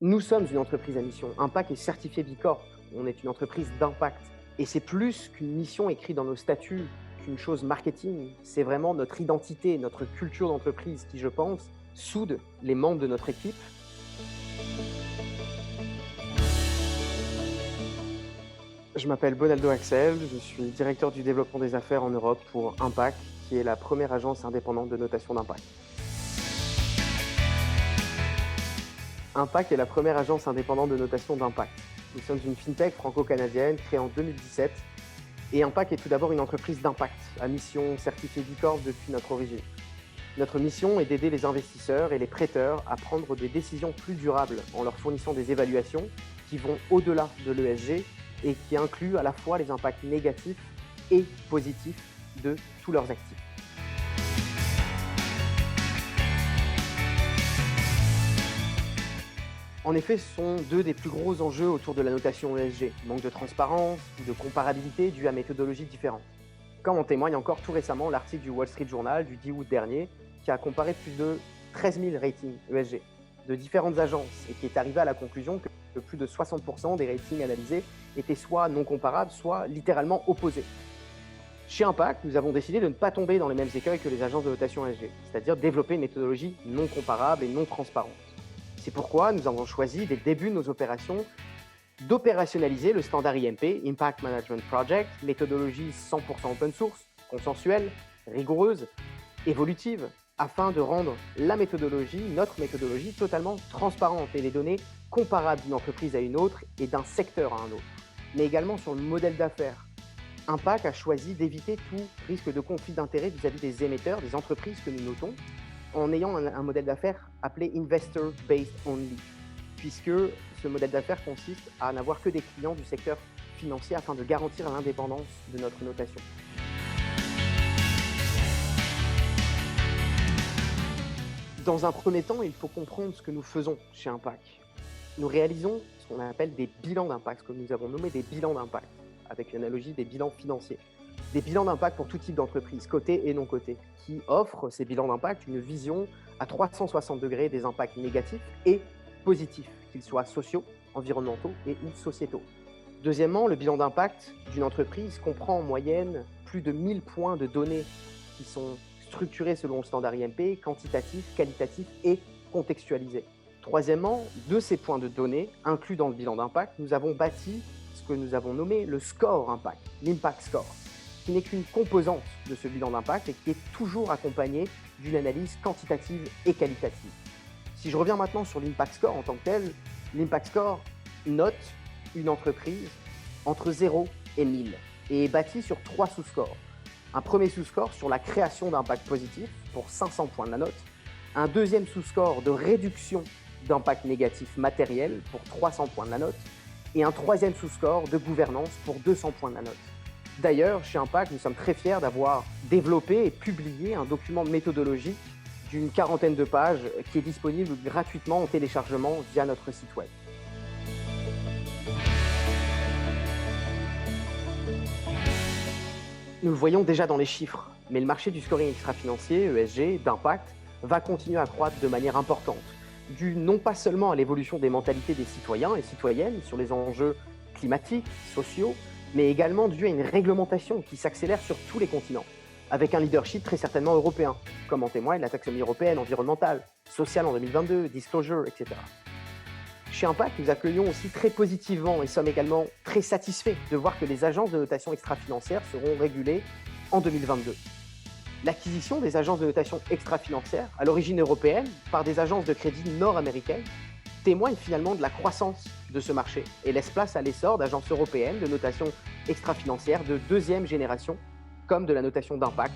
Nous sommes une entreprise à mission. Impact est certifié B Corp. On est une entreprise d'impact. Et c'est plus qu'une mission écrite dans nos statuts, qu'une chose marketing. C'est vraiment notre identité, notre culture d'entreprise qui, je pense, soude les membres de notre équipe. Je m'appelle Bonaldo Axel, je suis directeur du développement des affaires en Europe pour Impact, qui est la première agence indépendante de notation d'impact. Impact est la première agence indépendante de notation d'impact. Nous sommes une fintech franco-canadienne créée en 2017 et Impact est tout d'abord une entreprise d'impact à mission certifiée B Corp depuis notre origine. Notre mission est d'aider les investisseurs et les prêteurs à prendre des décisions plus durables en leur fournissant des évaluations qui vont au-delà de l'ESG et qui incluent à la fois les impacts négatifs et positifs de tous leurs actifs. En effet, ce sont deux des plus gros enjeux autour de la notation ESG. Manque de transparence ou de comparabilité dû à méthodologies différentes. Comme en témoigne encore tout récemment l'article du Wall Street Journal du 10 août dernier qui a comparé plus de 13 000 ratings ESG de différentes agences et qui est arrivé à la conclusion que plus de 60% des ratings analysés étaient soit non comparables, soit littéralement opposés. Chez Impact, nous avons décidé de ne pas tomber dans les mêmes écueils que les agences de notation ESG, c'est-à-dire développer une méthodologie non comparable et non transparente. C'est pourquoi nous avons choisi, dès le début de nos opérations, d'opérationnaliser le standard IMP, Impact Management Project, méthodologie 100% open source, consensuelle, rigoureuse, évolutive, afin de rendre notre méthodologie, totalement transparente et les données comparables d'une entreprise à une autre et d'un secteur à un autre, mais également sur le modèle d'affaires. Impact a choisi d'éviter tout risque de conflit d'intérêt vis-à-vis des émetteurs, des entreprises que nous notons, en ayant un modèle d'affaires appelé Investor Based Only, puisque ce modèle d'affaires consiste à n'avoir que des clients du secteur financier afin de garantir l'indépendance de notre notation. Dans un premier temps, il faut comprendre ce que nous faisons chez Impact. Nous réalisons ce qu'on appelle des bilans d'impact, ce que nous avons nommé des bilans d'impact, avec l'analogie des bilans financiers. Des bilans d'impact pour tout type d'entreprise, cotée et non cotée, qui offrent ces bilans d'impact une vision à 360 degrés des impacts négatifs et positifs, qu'ils soient sociaux, environnementaux et ou sociétaux. Deuxièmement, le bilan d'impact d'une entreprise comprend en moyenne plus de 1000 points de données qui sont structurés selon le standard IMP, quantitatif, qualitatif et contextualisé. Troisièmement, de ces points de données inclus dans le bilan d'impact, nous avons bâti ce que nous avons nommé le score impact, l'impact score, qui n'est qu'une composante de ce bilan d'impact et qui est toujours accompagné d'une analyse quantitative et qualitative. Si je reviens maintenant sur l'impact score en tant que tel, l'impact score note une entreprise entre 0 et 1000 et est bâti sur 3 sous-scores. Un premier sous-score sur la création d'impact positif pour 500 points de la note, un deuxième sous-score de réduction d'impact négatif matériel pour 300 points de la note et un troisième sous-score de gouvernance pour 200 points de la note. D'ailleurs, chez Impact, nous sommes très fiers d'avoir développé et publié un document méthodologique d'une 40aine de pages qui est disponible gratuitement en téléchargement via notre site web. Nous le voyons déjà dans les chiffres, mais le marché du scoring extra-financier, ESG, d'impact, va continuer à croître de manière importante, dû non pas seulement à l'évolution des mentalités des citoyens et citoyennes sur les enjeux climatiques, sociaux, mais également dû à une réglementation qui s'accélère sur tous les continents, avec un leadership très certainement européen, comme en témoigne la taxonomie européenne environnementale, sociale en 2022, disclosure, etc. Chez Impact, nous accueillons aussi très positivement et sommes également très satisfaits de voir que les agences de notation extra-financière seront régulées en 2022. L'acquisition des agences de notation extra-financière, à l'origine européenne, par des agences de crédit nord-américaines, témoigne finalement de la croissance de ce marché et laisse place à l'essor d'agences européennes de notation extra-financière de deuxième génération, comme de la notation d'impact.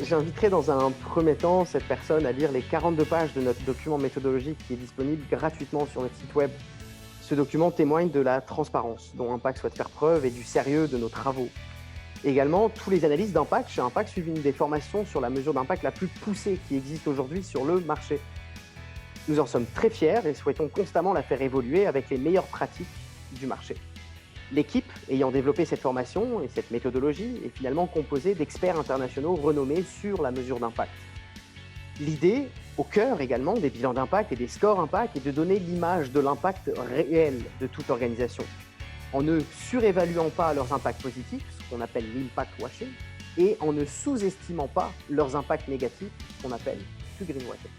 J'inviterai dans un premier temps cette personne à lire les 42 pages de notre document méthodologique qui est disponible gratuitement sur notre site web. Ce document témoigne de la transparence dont Impact souhaite faire preuve et du sérieux de nos travaux. Également, tous les analystes d'impact chez Impact suivent une des formations sur la mesure d'impact la plus poussée qui existe aujourd'hui sur le marché. Nous en sommes très fiers et souhaitons constamment la faire évoluer avec les meilleures pratiques du marché. L'équipe ayant développé cette formation et cette méthodologie est finalement composée d'experts internationaux renommés sur la mesure d'impact. L'idée, au cœur également des bilans d'impact et des scores impact, est de donner l'image de l'impact réel de toute organisation, en ne surévaluant pas leurs impacts positifs, ce qu'on appelle l'impact washing, et en ne sous-estimant pas leurs impacts négatifs, ce qu'on appelle du greenwashing.